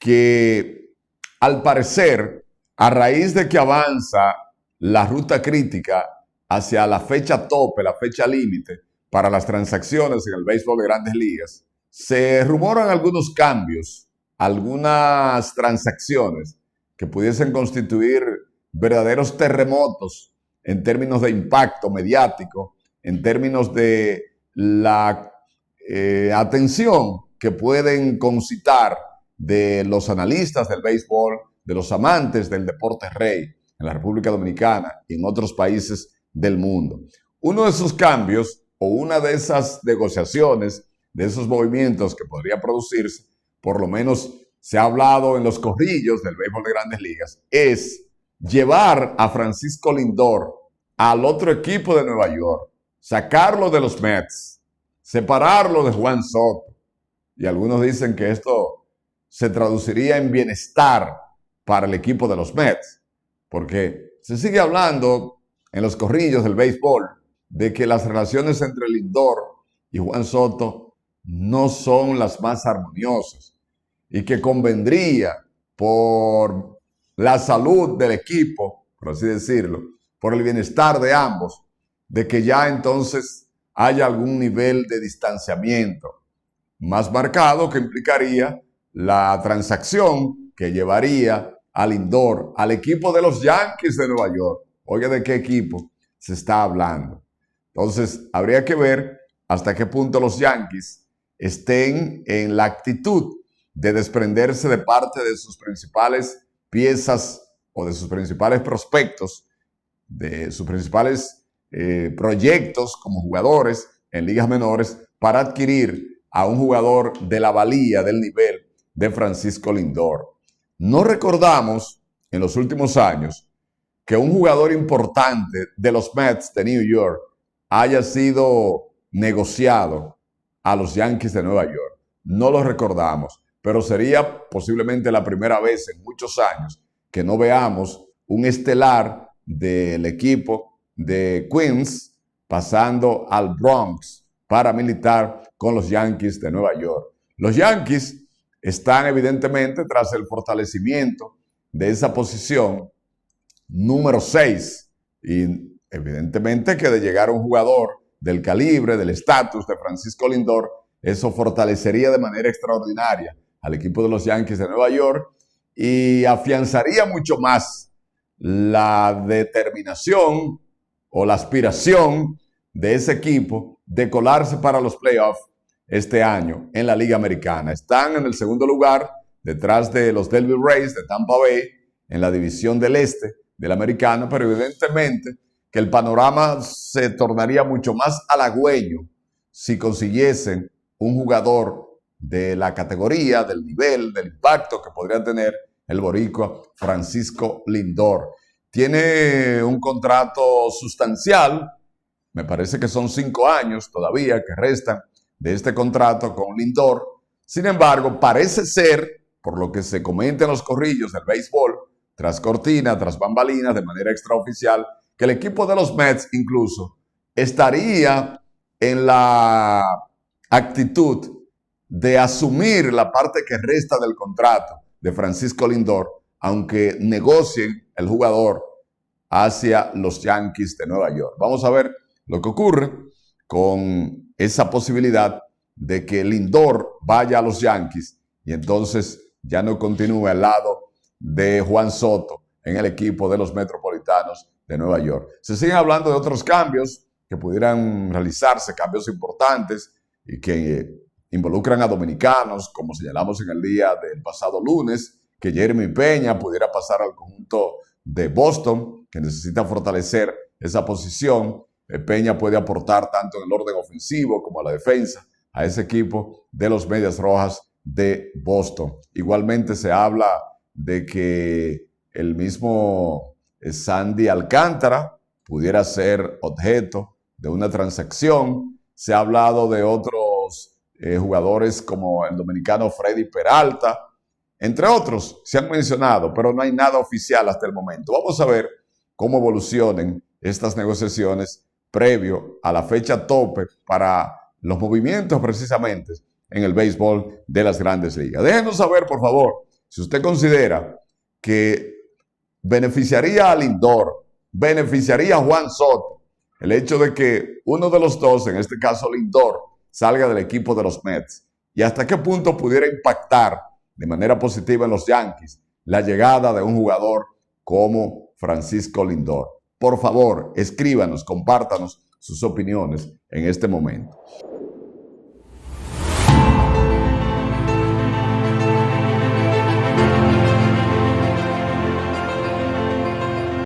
que al parecer, a raíz de que avanza la ruta crítica hacia la fecha tope, la fecha límite para las transacciones en el béisbol de Grandes Ligas, se rumoran algunos cambios, algunas transacciones que pudiesen constituir verdaderos terremotos en términos de impacto mediático, en términos de la atención que pueden concitar de los analistas del béisbol, de los amantes del deporte rey en la República Dominicana y en otros países del mundo. Uno de esos cambios o una de esas negociaciones, de esos movimientos que podría producirse, por lo menos se ha hablado en los corrillos del béisbol de Grandes Ligas, es llevar a Francisco Lindor al otro equipo de Nueva York, sacarlo de los Mets, separarlo de Juan Soto. Y algunos dicen que esto se traduciría en bienestar para el equipo de los Mets, porque se sigue hablando en los corrillos del béisbol de que las relaciones entre Lindor y Juan Soto no son las más armoniosas y que convendría por la salud del equipo, por así decirlo, por el bienestar de ambos, de que ya entonces haya algún nivel de distanciamiento más marcado que implicaría la transacción que llevaría a Lindor al equipo de los Yankees de Nueva York. Oye, ¿de qué equipo se está hablando? Entonces, habría que ver hasta qué punto los Yankees estén en la actitud de desprenderse de parte de sus principales piezas o de sus principales prospectos, de sus principales proyectos como jugadores en ligas menores para adquirir a un jugador de la valía, del nivel de Francisco Lindor. No recordamos en los últimos años que un jugador importante de los Mets de New York haya sido negociado a los Yankees de Nueva York. No lo recordamos, pero sería posiblemente la primera vez en muchos años que no veamos un estelar del equipo de Queens pasando al Bronx para militar con los Yankees de Nueva York. Los Yankees están evidentemente tras el fortalecimiento de esa posición número 6 y evidentemente que de llegar a un jugador del calibre, del estatus de Francisco Lindor, eso fortalecería de manera extraordinaria al equipo de los Yankees de Nueva York y afianzaría mucho más la determinación o la aspiración de ese equipo de colarse para los playoffs este año en la Liga Americana. Están en el segundo lugar detrás de los Devil Rays de Tampa Bay en la división del este de la Americana, pero evidentemente que el panorama se tornaría mucho más halagüeño si consiguiesen un jugador de la categoría, del nivel, del impacto que podría tener el boricua Francisco Lindor. Tiene un contrato sustancial, me parece que son 5 años todavía que restan de este contrato con Lindor. Sin embargo, parece ser, por lo que se comenta en los corrillos del béisbol, tras cortina, tras bambalinas, de manera extraoficial, que el equipo de los Mets incluso estaría en la actitud de asumir la parte que resta del contrato de Francisco Lindor, aunque negocien el jugador hacia los Yankees de Nueva York. Vamos a ver lo que ocurre con esa posibilidad de que Lindor vaya a los Yankees y entonces ya no continúe al lado de Juan Soto en el equipo de los Metropolitanos de Nueva York. Se siguen hablando de otros cambios que pudieran realizarse, cambios importantes y que involucran a dominicanos, como señalamos en el día del pasado lunes, que Jeremy Peña pudiera pasar al conjunto de Boston, que necesita fortalecer esa posición. Peña puede aportar tanto en el orden ofensivo como a la defensa a ese equipo de los Medias Rojas de Boston. Igualmente se habla de que el mismo Sandy Alcántara pudiera ser objeto de una transacción. Se ha hablado de otros jugadores como el dominicano Freddy Peralta, entre otros se han mencionado, pero no hay nada oficial hasta el momento. Vamos a ver cómo evolucionen estas negociaciones previo a la fecha tope para los movimientos precisamente en el béisbol de las Grandes Ligas. Déjenos saber, por favor, Si usted considera que beneficiaría a Lindor, beneficiaría a Juan Soto, el hecho de que uno de los dos, en este caso Lindor, salga del equipo de los Mets, y hasta qué punto pudiera impactar de manera positiva en los Yankees la llegada de un jugador como Francisco Lindor. Por favor, escríbanos, compártanos sus opiniones en este momento.